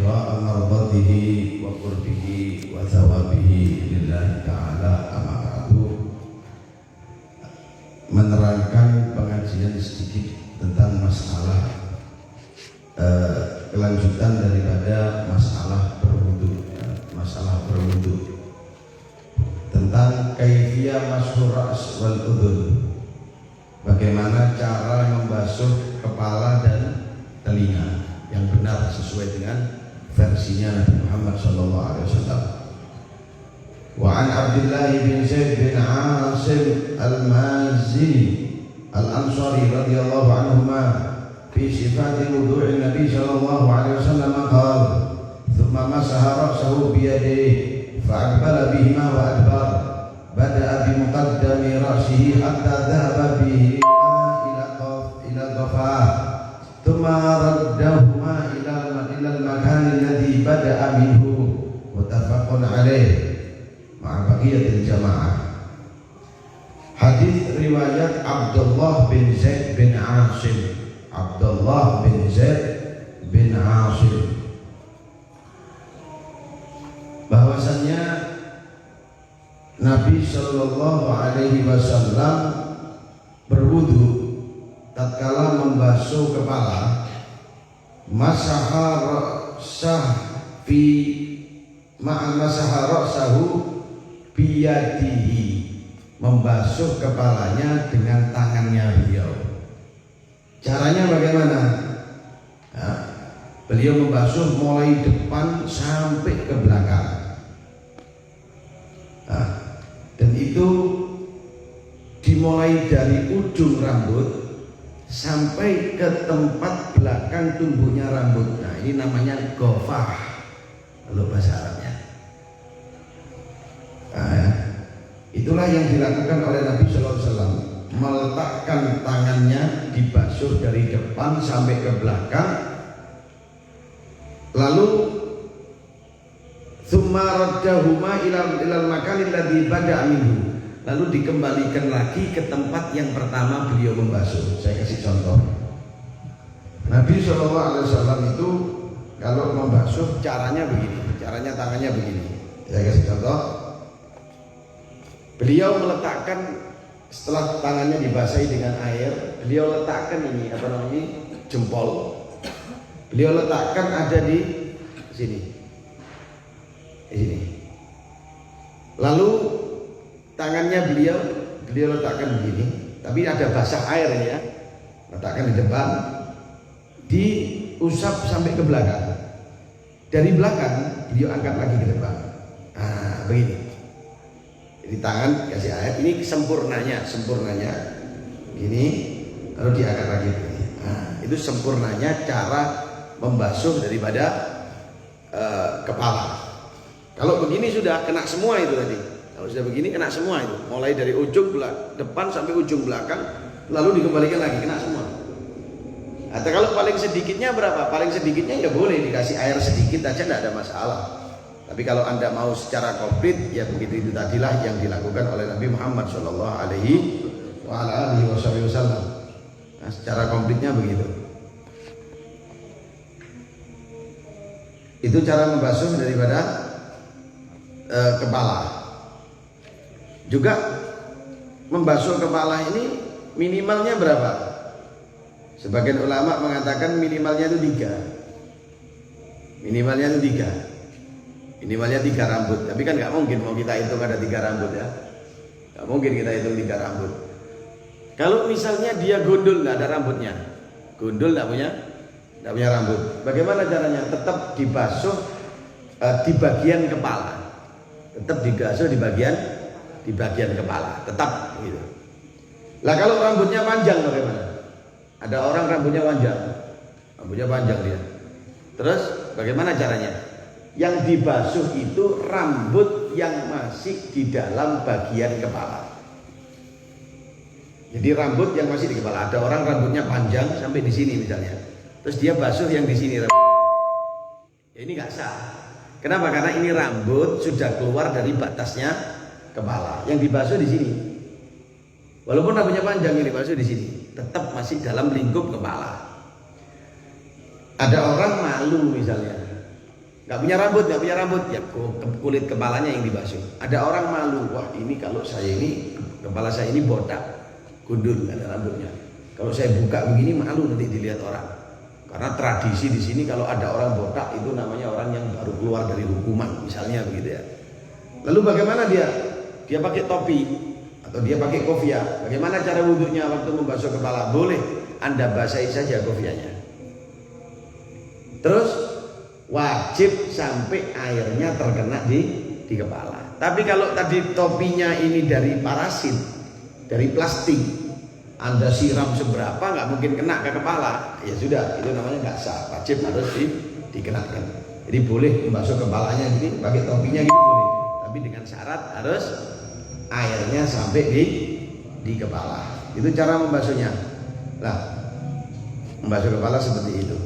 ibtigha'a mardatihi wa qurbihi wa thawabihi lillahi ta'ala amma ba'du. Menerangkan pengajian sedikit tentang masalah kelanjutan daripada masalah berwudu tentang kaifiyah mashur ra's wal udhun, bagaimana cara membasuh kepala dan telinga yang benar sesuai dengan versinya Nabi Muhammad SAW. Wa an Abdullah bin Zaid bin Asim al-Mazini al-Ansari radhiyallahu anhuma fi sifati wudu'in Nabi sallallahu alaihi wasallam qala thumma masaha ra'sahu bi yadihi fa'aqbala bihima wa adbar bada'a bi muqaddami ra'sihi hatta dhahaba bihi ila dhafah thumma raddahuma ila al-makan alladhi bada'a minhu muttafaqun alaih ma'a baqiyatil jamaah. Hadis riwayat Abdullah bin Zaid bin Asim. Abdullah bin Zaid bin Asim bahwasannya Nabi Shallallahu Alaihi Wasallam berwudu tatkala membasuh kepala, masaha ra'sahu biyadihi, membasuh kepalanya dengan tangannya beliau. Caranya bagaimana? Nah, beliau membasuh mulai depan sampai ke belakang. Nah, dan itu dimulai dari ujung rambut sampai ke tempat belakang tumbuhnya rambut. Nah, ini namanya ghafah kalau bahasa Arabnya. Nah, itulah yang dilakukan oleh Nabi Sallallahu Alaihi Wasallam, meletakkan tangannya dibasuh dari depan sampai ke belakang, lalu tsumma raddahuma ilal makan alladhi bada'a minhu, lalu dikembalikan lagi ke tempat yang pertama beliau membasuh. Saya kasih contoh. Nabi SAW itu kalau membasuh caranya begini, caranya tangannya begini. Saya kasih contoh. Beliau meletakkan, setelah tangannya dibasahi dengan air, beliau letakkan ini jempol. Beliau letakkan ada di sini. Di sini. Lalu tangannya beliau letakkan begini, tapi ada basah air ya. Letakkan di depan, diusap sampai ke belakang. Dari belakang beliau angkat lagi ke depan. Nah, begini. Jadi tangan kasih air, ini sempurnanya ini, lalu diangkat lagi. Nah, itu sempurnanya cara membasuh daripada kepala. Kalau begini sudah kena semua itu tadi. Kalau sudah begini kena semua itu, mulai dari ujung depan sampai ujung belakang, lalu dikembalikan lagi kena semua. Atau kalau paling sedikitnya berapa? Paling sedikitnya ya boleh dikasih air sedikit aja, tidak ada masalah. Tapi kalau Anda mau secara komplit, ya begitu itu tadilah yang dilakukan oleh Nabi Muhammad Shallallahu Alaihi Wasallam. Nah, secara komplitnya begitu. Itu cara membasuh daripada kepala. Juga membasuh kepala ini minimalnya berapa? Sebagian ulama mengatakan minimalnya itu 3. Minimalnya itu 3. Minimalnya 3 rambut, tapi kan nggak mungkin mau kita hitung ada 3 rambut ya, nggak mungkin kita hitung 3 rambut. Kalau misalnya dia gondol nggak ada rambutnya, gondol nggak punya rambut, bagaimana caranya? Tetap dibasuh di bagian kepala, tetap dibasuh di bagian kepala, tetap gitu. Lah kalau rambutnya panjang bagaimana? Ada orang rambutnya panjang dia, terus bagaimana caranya? Yang dibasuh itu rambut yang masih di dalam bagian kepala. Jadi rambut yang masih di kepala. Ada orang rambutnya panjang sampai di sini misalnya, terus dia basuh yang di sini. Ya ini nggak sah. Kenapa? Karena ini rambut sudah keluar dari batasnya kepala. Yang dibasuh di sini. Walaupun rambutnya panjang, ini basuh di sini, tetap masih dalam lingkup kepala. Ada orang malu misalnya. nggak punya rambut, ya kulit kepalanya yang dibasuh. Ada orang malu, wah ini kalau saya ini kepala saya ini botak, gundul, nggak ada rambutnya. Kalau saya buka begini malu nanti dilihat orang. Karena tradisi di sini kalau ada orang botak itu namanya orang yang baru keluar dari hukuman, misalnya begitu ya. Lalu bagaimana dia? Dia pakai topi atau dia pakai kopiah. Bagaimana cara wudhunya waktu membasuh kepala? Boleh Anda basahi saja kopiahnya. Terus wajib sampai airnya terkena di kepala. Tapi kalau tadi topinya ini dari parasit, dari plastik, Anda siram seberapa nggak mungkin kena ke kepala. Ya sudah, itu namanya nggak sah. Wajib harus dikenakan. Jadi boleh membasuh kepalanya gini, pakai topinya gitu boleh. Tapi dengan syarat harus airnya sampai di kepala. Itu cara membasuhnya. Nah, membasuh kepala seperti itu.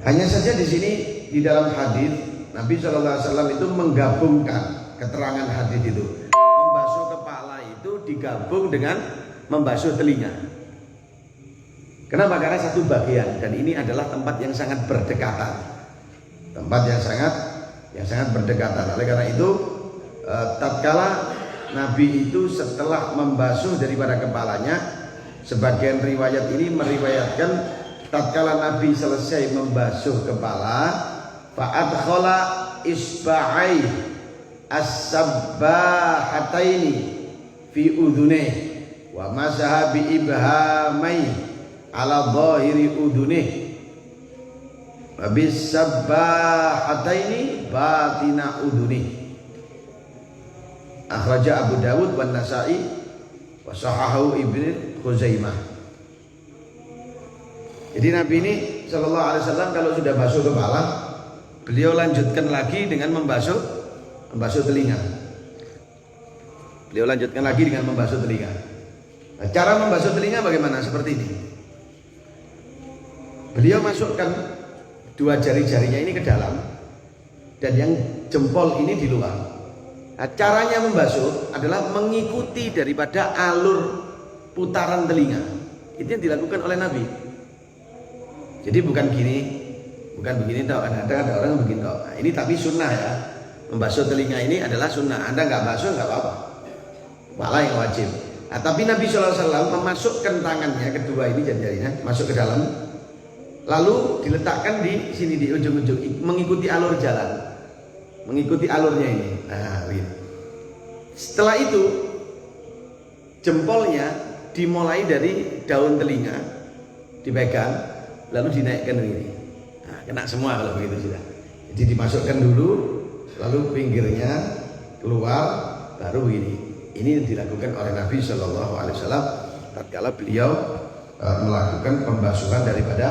Hanya saja di sini di dalam hadis Nabi SAW itu menggabungkan keterangan hadis itu. Membasuh kepala itu digabung dengan membasuh telinga. Kenapa? Karena satu bagian dan ini adalah tempat yang sangat berdekatan. Tempat yang sangat berdekatan. Oleh karena itu, tatkala Nabi itu setelah membasuh daripada kepalanya, sebagian riwayat ini meriwayatkan tatkala Nabi selesai membasuh kepala, fa'adkhala isba'ai as-sabbahataini fi udhunih wa masaha bi ibhamai ala dhahiri udhunih wa bis sabbahataini batina udhunih. Akhraja Abu Dawud wan Nasa'i wa sahahahu Ibnu Khuzaimah. Jadi Nabi ini Shallallahu Alaihi Wasallam kalau sudah basuh kepala, beliau lanjutkan lagi dengan membasuh telinga. Beliau lanjutkan lagi dengan membasuh telinga. Nah, cara membasuh telinga bagaimana? Seperti ini. Beliau masukkan dua jari-jarinya ini ke dalam dan yang jempol ini di luar. Nah, caranya membasuh adalah mengikuti daripada alur putaran telinga. Itu yang dilakukan oleh Nabi. Jadi bukan begini tau. Ada orang yang begini tau. Nah, ini tapi sunnah ya. Membasuh telinga ini adalah sunnah. Anda nggak basuh nggak apa-apa. Malah yang wajib. Nah, tapi Nabi SAW memasukkan tangannya kedua ini jari-jarinya masuk ke dalam, lalu diletakkan di sini di ujung-ujung, mengikuti alur jalan, mengikuti alurnya ini. Nah, gitu. Setelah itu jempolnya dimulai dari daun telinga, dipegang. Lalu dinaikkan ini, nah, kena semua kalau begitu sudah. Jadi dimasukkan dulu, lalu pinggirnya keluar, baru begini. Ini dilakukan oleh Nabi Shallallahu Alaihi Wasallam tatkala beliau melakukan pembasuhan daripada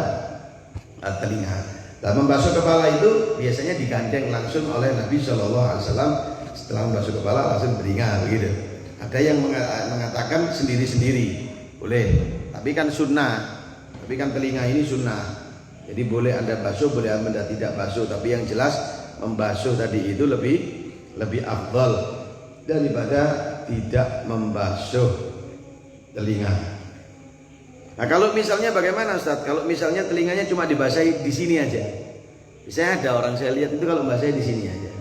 telinga. Dan membasuh kepala itu biasanya digandeng langsung oleh Nabi Shallallahu Alaihi Wasallam. Setelah membasuh kepala langsung telinga begitu. Ada yang mengatakan sendiri-sendiri, boleh. Tapi kan sunnah. Tapi kan telinga ini sunnah. Jadi boleh Anda basuh, boleh Anda tidak basuh. Tapi yang jelas membasuh tadi itu lebih afdal daripada tidak membasuh telinga. Nah, kalau misalnya bagaimana Ustaz? Kalau misalnya telinganya cuma dibasahi di sini aja. Misalnya ada orang saya lihat itu kalau membasahi di sini aja.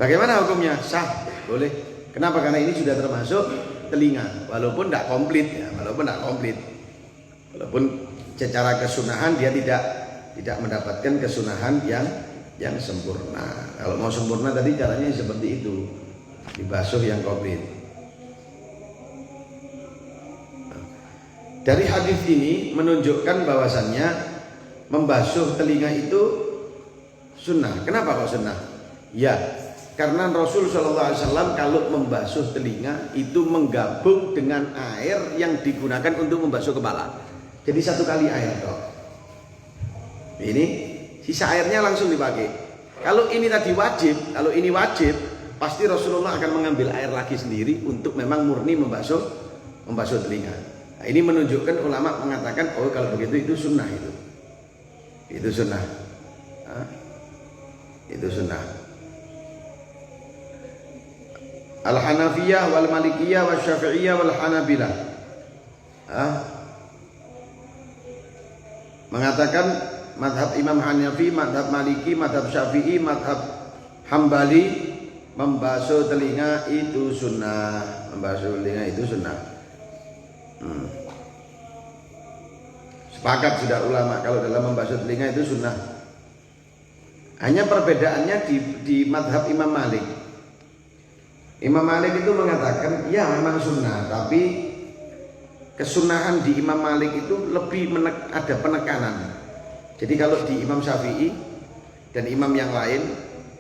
Bagaimana hukumnya? Sah, boleh. Kenapa? Karena ini sudah termasuk telinga, walaupun tidak komplit ya, walaupun secara kesunahan dia tidak mendapatkan kesunahan yang sempurna. Kalau mau sempurna tadi caranya seperti itu, dibasuh yang komplit. Dari hadis ini menunjukkan bahwasannya membasuh telinga itu sunnah. Kenapa kok sunnah? Ya, karena Rasul SAW kalau membasuh telinga itu menggabung dengan air yang digunakan untuk membasuh kepala. Jadi satu kali air toh. Ini sisa airnya langsung dipakai. Kalau ini tadi wajib, kalau ini wajib, pasti Rasulullah akan mengambil air lagi sendiri untuk memang murni membasuh telinga. Nah, ini menunjukkan ulama mengatakan, oh kalau begitu itu sunnah itu sunnah. Nah, itu sunnah. Al-Hanafiyah wal Malikiyah wal Syafi'iyah wal Hanabilah mengatakan madhab Imam Hanafi, madhab Maliki, madhab Syafi'i, madhab Hambali, membasuh telinga itu sunnah. Membasuh telinga itu sunnah. Sepakat sudah ulama kalau dalam membasuh telinga itu sunnah. Hanya perbedaannya di madhab Imam Malik. Imam Malik itu mengatakan ya memang sunnah, tapi kesunahan di Imam Malik itu lebih ada penekanan. Jadi kalau di Imam Syafi'i dan imam yang lain,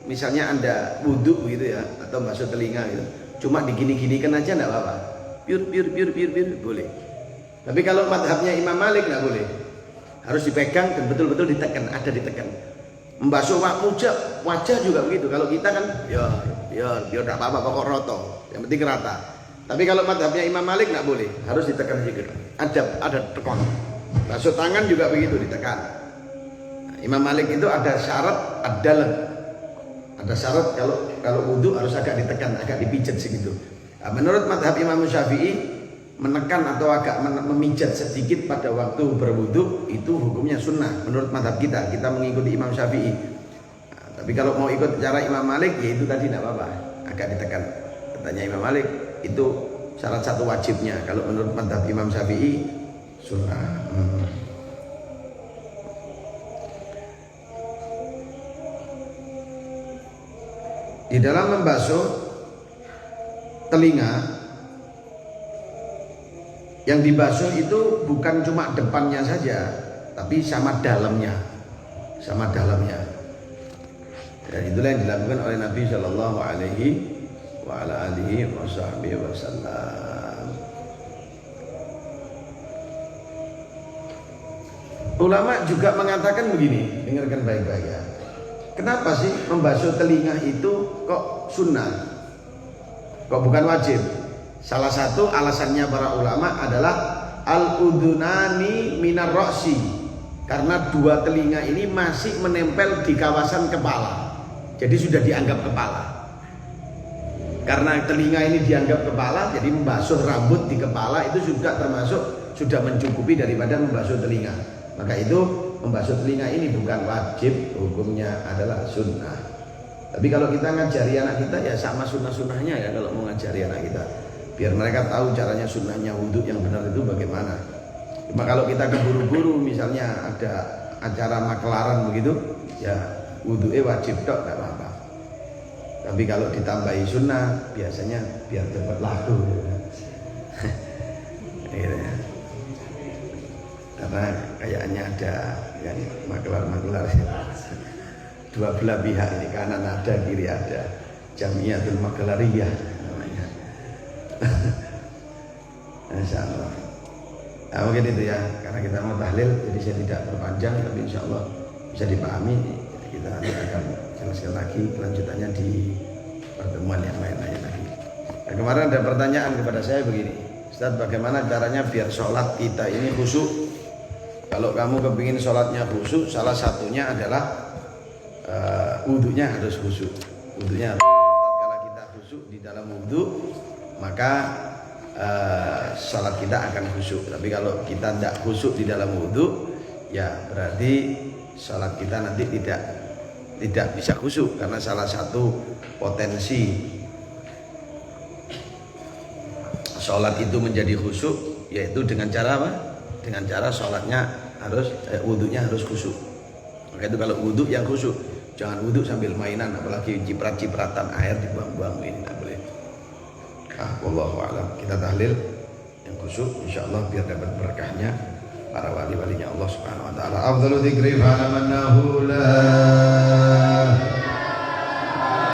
misalnya Anda wudhu gitu ya, atau basuh telinga gitu, cuma digini-ginikan aja enggak apa-apa. Piur boleh. Tapi kalau madhabnya Imam Malik enggak boleh. Harus dipegang dan betul-betul ditekan, ada ditekan. Membasuh wajah juga begitu. Kalau kita kan ya enggak apa-apa, pokok roto, yang penting rata. Tapi kalau madhabnya Imam Malik nggak boleh, harus ditekan sedikit. Ada tekan. Basuh tangan juga begitu, ditekan. Nah, Imam Malik itu ada syarat ada syarat kalau wudhu harus agak ditekan, agak dipijat segitu. Nah, menurut madhab Imam Syafi'i, menekan atau agak memijat sedikit pada waktu berwudhu itu hukumnya sunnah. Menurut madhab kita mengikuti Imam Syafi'i. Nah, tapi kalau mau ikut cara Imam Malik, ya itu tadi tidak apa-apa, agak ditekan. Katanya Imam Malik, itu syarat satu wajibnya. Kalau menurut madhab Imam Syafi'i sunnah. Di dalam membasuh telinga, yang dibasuh itu bukan cuma depannya saja, tapi sama dalamnya. Dan itulah yang dilakukan oleh Nabi Shallallahu Alaihi Wasallam. Ulama juga mengatakan begini, dengarkan baik-baik ya. Kenapa sih membasuh telinga itu kok sunnah? Kok bukan wajib? Salah satu alasannya para ulama adalah al-udunani minar roksi, karena dua telinga ini masih menempel di kawasan kepala. Jadi sudah dianggap kepala. Karena telinga ini dianggap kepala, jadi membasuh rambut di kepala itu sudah mencukupi daripada membasuh telinga. Maka itu membasuh telinga ini bukan wajib, hukumnya adalah sunnah. Tapi kalau kita ngajari anak kita ya sama sunnah-sunnahnya ya, kalau mau ngajari anak kita, biar mereka tahu caranya sunnahnya wudhu yang benar itu bagaimana. Cuma kalau kita keburu-buru, misalnya ada acara makelaran begitu, ya wudhunya wajib tok, tidak apa-apa. Tapi kalau ditambahi sunnah, biasanya biar cepat laku. Gitu ya. Karena kayaknya ada yang makelar-makelar dua belah pihak ini, kanan ada, kiri ada, Jamiatul Makelariyah namanya. Insya Allah. Nah, mungkin itu ya, karena kita mau tahlil, jadi saya tidak berpanjang, tapi insya Allah bisa dipahami. Kita akan jelaskan lagi kelanjutannya di pertemuan yang lain-lain lagi. Nah, kemarin ada pertanyaan kepada saya begini, Ustaz, bagaimana caranya biar sholat kita ini khusyuk? Kalau kamu kepingin sholatnya khusyuk, salah satunya adalah wudhunya harus khusyuk. Wudhunya harus. Kalau kita khusyuk di dalam wudhu, maka sholat kita akan khusyuk. Tapi kalau kita tidak khusyuk di dalam wudhu, ya berarti sholat kita nanti tidak bisa khusyuk. Karena salah satu potensi sholat itu menjadi khusyuk yaitu dengan cara apa? Dengan cara sholatnya harus wudhunya harus khusyuk. Maka itu kalau wudhu yang khusyuk, jangan wudhu sambil mainan, apalagi ciprat-cipratan air dibuang-buang, ini tidak boleh. Wallahu a'lam. Kita tahlil yang khusyuk, insyaallah biar dapat berkahnya para wali-walinya Allah Subhanahu wa taala. Afdhalu dzikri fa la